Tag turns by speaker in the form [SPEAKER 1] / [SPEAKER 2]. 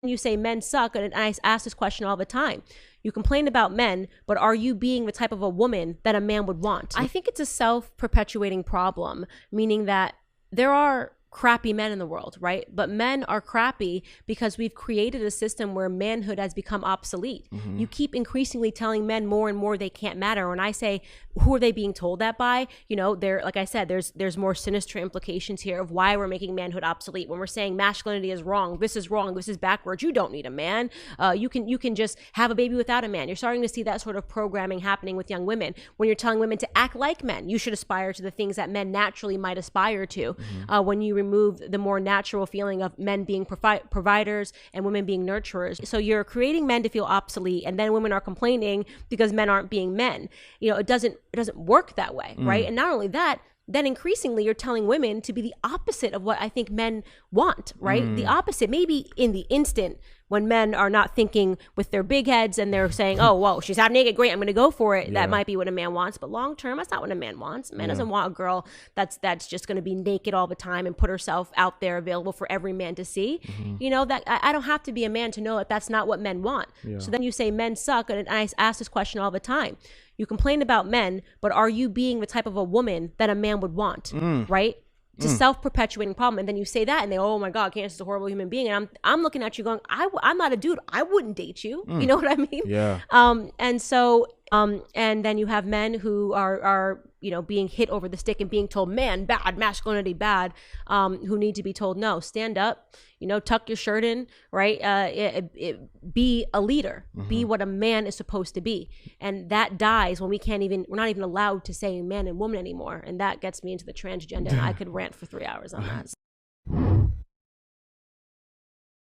[SPEAKER 1] You say men suck, and I ask this question all the time. You complain about men, but are you being the type of a woman that a man would want? I think it's a self-perpetuating problem, meaning that there are crappy men in the world, right? But men are crappy because we've created a system where manhood has become obsolete. You keep increasingly telling men more and more they can't matter. When I say, who are they being told that by? You know, they're, like I said, there's more sinister implications here of why we're making manhood obsolete. When we're saying masculinity is wrong, this is backwards. You don't need a man. You can just have a baby without a man. You're starting to see that sort of programming happening with young women. When you're telling women to act like men, you should aspire to the things that men naturally might aspire to. When you remove the more natural feeling of men being providers and women being nurturers. So you're creating men to feel obsolete, and then women are complaining because men aren't being men. You know, it doesn't work that way, right? And not only that, then increasingly you're telling women to be the opposite of what I think men want, right? The opposite, maybe in the instant when men are not thinking with their big heads and they're saying, oh, whoa, she's half naked, great, I'm gonna go for it. Yeah. That might be what a man wants, but long term, that's not what a man wants. A man doesn't want a girl that's just gonna be naked all the time and put herself out there available for every man to see. You know, that I don't have to be a man to know that that's not what men want. So then you say men suck, and I ask this question all the time. You complain about men, but are you being the type of a woman that a man would want, right? It's a self-perpetuating problem. And then you say that and they, oh my God, Candace is a horrible human being. And I'm looking at you going, I'm not a dude. I wouldn't date you. You know what I mean?
[SPEAKER 2] Yeah.
[SPEAKER 1] And so, and then you have men who are, you know, being hit over the stick and being told, man, bad, masculinity, bad, who need to be told, no, stand up, you know, tuck your shirt in, right? Be a leader, be what a man is supposed to be. And that dies when we're not even allowed to say man and woman anymore. And that gets me into the transgender. And I could rant for 3 hours on that.